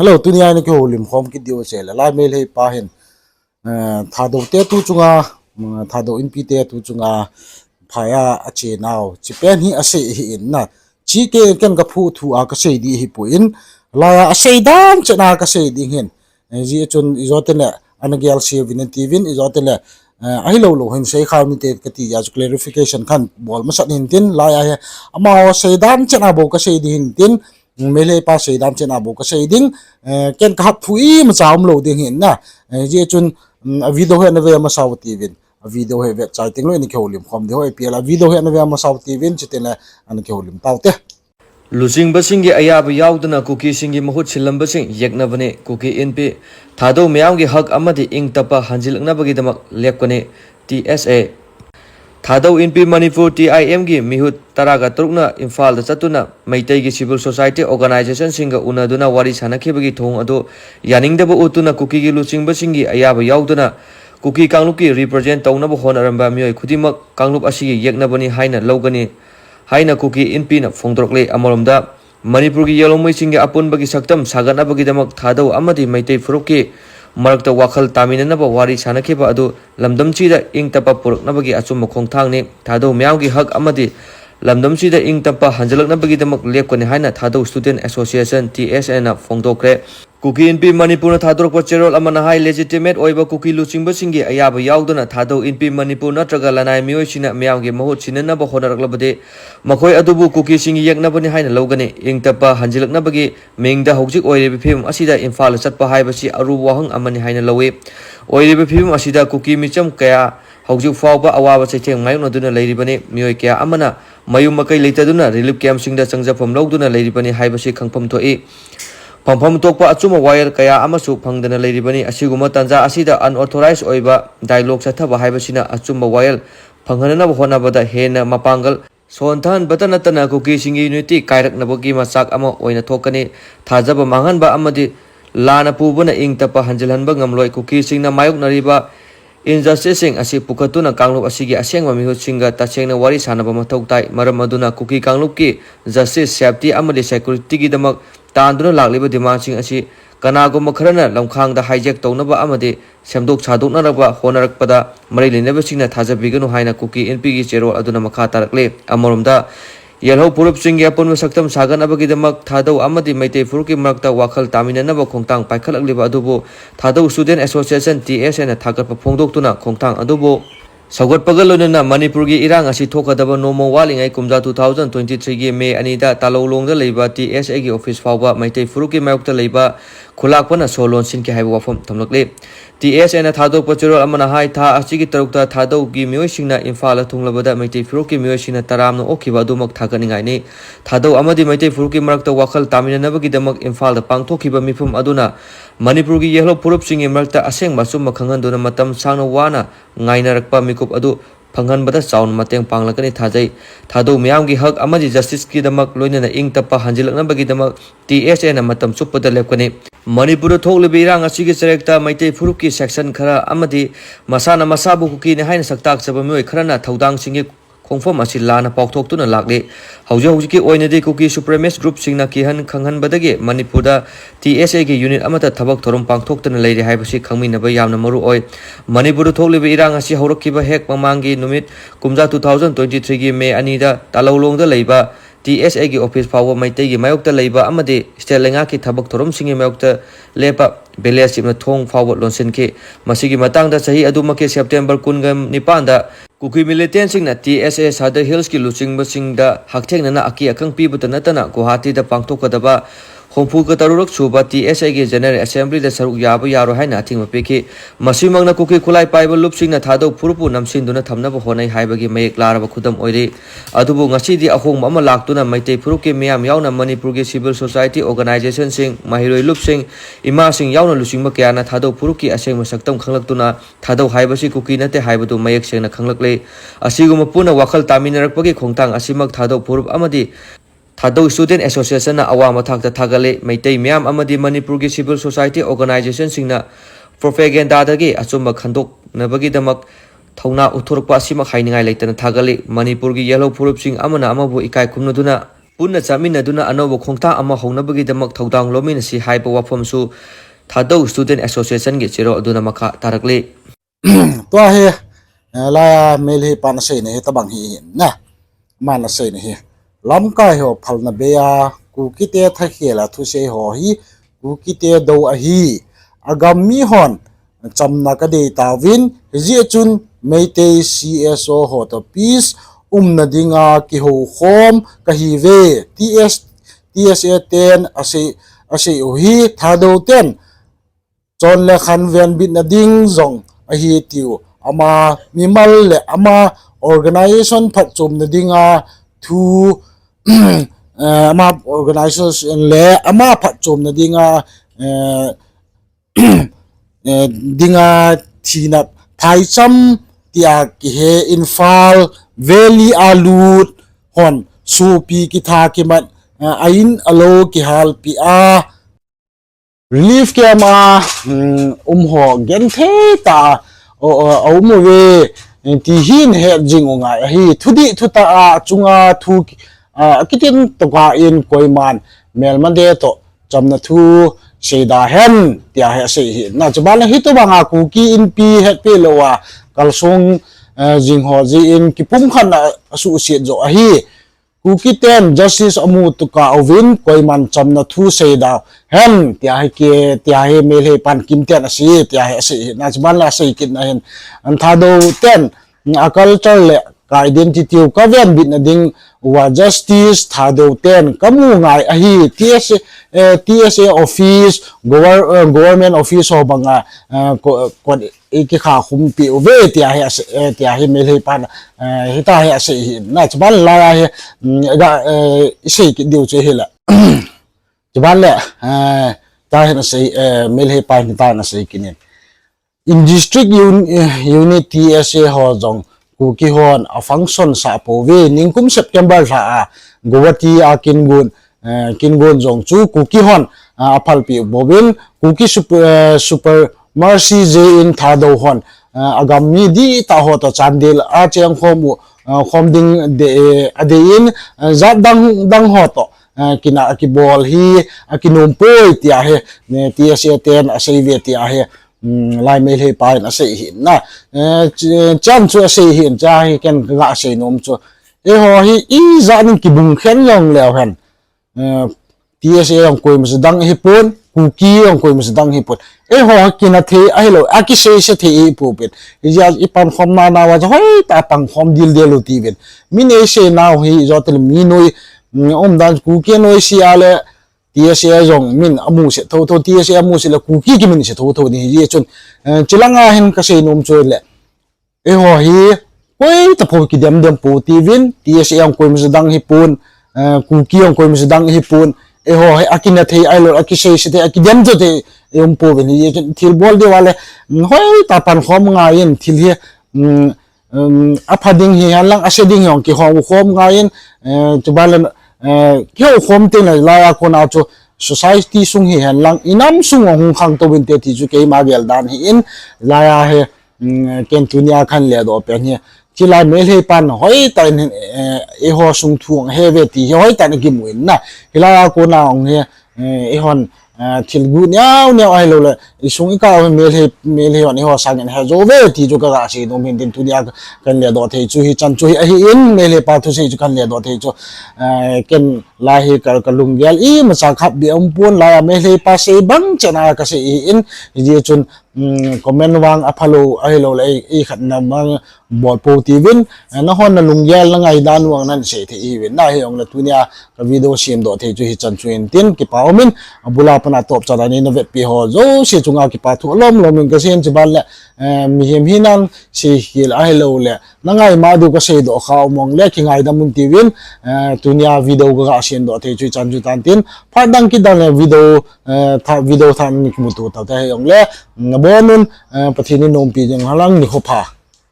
Hello, tunia ni ko lim hom ki dio sel la mail he pa hen thado te tu chunga thado in pi te tu chunga phaya ache naw chi pen hi ase hi in na chi ke ken ka phu thu a ka sei di hi pu in la ase dan chena ka sei di hen ji chun izotele anagyal se vin tvin izotele ai lo hen sei khaw ni te ka ti ya clarification khan bol ma sat hin tin la ya ama sei dan chena bo ka sei di hin tin mele pa sei dam chena bo ka sei ding ken ka phui ma chawm lo ding hin na je chun video he na ve ma saw tvin video he ve chai ting lo ni kholim khom de hoi pela video he na ve ma saw tvin chitena an kholim tawte Lusing basing gi ayab yaudna kuki singi mahut silam basing yekna bane kuki inpi thado myam gi hak amadi ing tapa hanjilna bagi damak lepkane TSA thado inpi Manipur TIM gi mihut taraga turukna Imphal da chatuna maitai gi civil society organization singa unaduna wari sanakhi bagi thong ado yaningdaba utuna kuki gi lusing basing gi ayab yaudna kuki kanglup ki represent tawna bo honaramba myoi khudimak kanglup asigi yekna bani haina logani haina kuki inpi na phongdrokle amoromda Manipur gi yelomoi singe apun bagi saktam sagana bagi damak thado amadi maitai furuki marakta wakhal taminana ba wari sanakhe ba adu lamdam chi da ing tapa purukna bagi achum khongthang ni thado myam gi hak amadi lamdam chi da ing tapa hanjalakna bagi damak lepkani haina thado student association TSA na phongdokre kuki inpi Manipur na thadrok pa cherol amana hai legitimate oiba kuki luchingba singi ayaba yauduna thado inpi Manipur natraga lanai mioi sina myam gi mahut sinana ba honaраклabade makhoi adubu kuki singi yakna bani haina logani ing tapa hanjilakna bagi mengda hojik oire phim asida Imphal chatpa haibasi aru wahang amani haina lowe oire phim asida kuki micham kaya hojik fawba awaba chetheng mayung aduna leiribani mioi kya amana mayum makai leitaduna relief camp singda changjapam logduna leiribani haibasi khangpham thoi Pampham tokpa achuma wire kaya amasu phangdana leiribani asiguma tanja asida unauthorized oiba dialogue chathaba haibasina achuma wire phanghanana honabada hena mapangal sonthan batanatana kuki singi unity kairaknabagi machak ama oina thokani thajaba manghanba amadi lana pubuna ingtapa hanjilhanba ngamloi kuki singna mayok nariba injustice sing asi pukatuna kanglup asigi asengwa mihut singa tasengna wari sanaba mathau tai maram aduna kuki kanglup ki justice safety amadi security gi damak tanduna lagliba demand sing asi kanaguma kharana lamkhang da hijack townaba amadi semdok chadoknaraba honarakpada mari lineba singna thajabiganu haina kuki NP gi chero aduna makha tarakle amoromda yelho purup singi apun saktam sagan abagi damak thadau amadi maitei furuki marakta wakhal taminanaba khongtang paikhalakliba adubu thadau student association TSA na thagatpa phongdoktuna khongtang adubu Sagot pagalonana Manipur gi irang asi thokadaba nomo walingai kumja 2023 gi May anida talolongda leiba TSA gi office fawba maitai furuki mayokta leiba khulakpana solon sinki haiba wafam thamlakle TSA na thadok pachero amana hai tha asigi tarukta thadok gi mioi singna Imphal thunglabada maitai furuki mioi singna taramno okhiba dumak thaganingai ni thadok amadi maitai furuki marakta wakhal taminanaba gi damak Imphal da pangthokhiba mifum aduna Manipur gi yelho purup singi marakta aseng masum makhanganduna matam sangna wana ngainarakpa mikup adu phanghanbada chaun mateng panglakani thajai thado myam gi hak amadi justice ki damak loinana ing tapa hanjilakna bagi damak TSA na matam chuppada lepkani Manipur thoklibi irang asigi charekta maitei furuki section khara amadi masana masabu kuki ne haina saktak chaba moi kharana thodang singi khongfom asi lana paukthok lakle hauji oinade kuki supremacist group singna kihan khanghan badage Manipur da TSA gi unit amata thabak thorum pangthoktuna leiri haibasi khangminaba yamna maru oi Manipur thoklibi irang asi haurakkiba hek mamangi numit kumja 2023 gi May anida talolongda leiba TSA gi office power maitei gi mayokta leiba amade state lenga ki thabak thorum singi mayokta lepa belesi na thong forward lonsen ke masigi matang da sahi aduma ke September 19 da kuki militant singna TSA Sadar Hills ki luching basing da haktheng na aki akang pi butana tana Guwahati da pangthokadaba Hongpu ka tarurak suba TSA gi General Assembly da saruk yaba yaro haina athing mapeki masimangna kuki khulai paiba lupsing na thado purpu namsinduna thamnaba honai haibagi mayek laraba khudam oire adubu ngasi di ahong ama laktuna maitei furuki miyam yauna Manipur gi civil society organization sing mahiroi lupsing ima sing yauna lusingba kyana thado puruki aseng masaktam khanglaktuna thado haibasi kuki nate haibadu mayek sengna khanglakle asiguma puna wakhal taminarakpagi khongtang asimak thado purup amadi Thado Student Association na awama thakta thagale maitai myam amadi Manipur gi civil society organization singna propaganda dagi achumba khandok nabagi damak thauna uthurpa asima khainingai leitana thagale Manipur gi yellow purup sing amana amabu ikai khumnaduna punna chaminaduna anoba khongta ama hongnabagidamak thodang lominasi haiba wafamsu thadau student association ge chiro aduna makha tarakle to he la mel hi pan sei ne tabang hi na man sei ne hi lam kai ho phalna be ya ku kite tha khela thu sei ho hi ku kite do a hi agam mi hon chamna ka de tawin ji chun meite cso ho to peace na dinga ki ho khom ka hi ve tsa 10 ase o hi thado 10 chon le khan ven bit na ding zong a hi tiu ama mimal le ama organization phat chum na dinga thu ama organization le ama phat chum na dinga dinga thina thai cham tia ki he infal valley alut hon supi ki tha ki mat ain alo ki hal pi a relief ke ma ho gen the ta o mo we ti hin he jing nga hi thudi thuta a chunga thu kitin to ka in koiman mel man de to chamna thu seda hen tia he se hi na chbal hi to banga ku ki in pi he pe lowa kalsong jing ho ji in ki pum khan asu se jo a hi ku ki ten justice amu to ka ovin koiman chamna thu seda hen tia he mel he pan kim ten asi tia he se na chbal la se kin na hen an tha do ten a culture le ka identity ka ven bit na ding wa justice thado 10 kamu ngai a hi tsa office government office ho banga ko ki kha khum pi ve tia he mel he pan hita he ase na chban la he ga ise ki diu che hela chban le ta he na se mel he pan ta na se kinin in district unit tsa ho jong ku ki hon a function sa po ve ningkum september sa gowati a kingun jong chu ku ki hon a phalpi bobin ku ki super mercy je in thado hon agam mi di ta ho to chandil a cheng khom ding de ade in zat dang ho to kina ki bol hi akinum poi tia he ne tia se ten a sei ve tia he lai mel he pa na sei hin na chan chu sei hin cha hi ken ga sei nom chu e ho hi i za nin ki bung khen long lew han tsa ang koi mas dang hi pon ku ki ang koi mas dang hi pon e ho kina the a hello a ki sei se the i pu pet ja i pan khom na wa hoi ta pang khom dil de lo ti ven min e se now hi zo tel mi noi om dan ku ke noi si ale tsa jong min amu se tho tsa amu se la ku ki min se tho ni ye chun chilanga hen ka sei nom chu le e ho hi koi ta pho ki dem pu ti vin tsa ang koi mas dang hi pon ku ki ang koi mas dang hi pon e ho hi akina thei ai lo akisei se the akidem jo the em po ven ye thil bol de wale hoi ta pan khom nga yin thil hi aphading hi halang aseding yong ki khom nga yin chubal kyo khom te na la ko na chu society sung hi halang inam sung hong khang to bin te ti chu ke ma gel dan hi in la ya he ken tunia khan le do pen hi chila mel he pan hoi ta e ho sung thuang he ve ti hoi ta ki muin na hila ko na ong he e hon thil gu nyao ai lo le isung ka mel he on ho sang he zo ve ti ju ka si no min din tunia kan le do the chu hi chan chu hi in mel he pa thu se chu kan le do the chu ken la he ka lung gel i ma sa khap bi om pon la mel he pa se bang chana ka se in ji chun comment wang apalo ai lo le i khat na ma bol po tivin na hon na lung gel na ngai dan wang nan se the i wen na he ong la tunia ka video sim do the chu hi chan chuin tin ki pa omin bula pana top chana ni no vet pi ho zo se chunga ki pa thu lom ka sen chbal le mi hem hinan se hil ai lo le na ngai ma du ka se do kha mong le ki ngai da mun tivin tunia video ga sen do the chu chan chu tan tin pha dang ki dang video than ni mu tu ta he ong le na bonun pathini nom pi jeng halang ni kho pha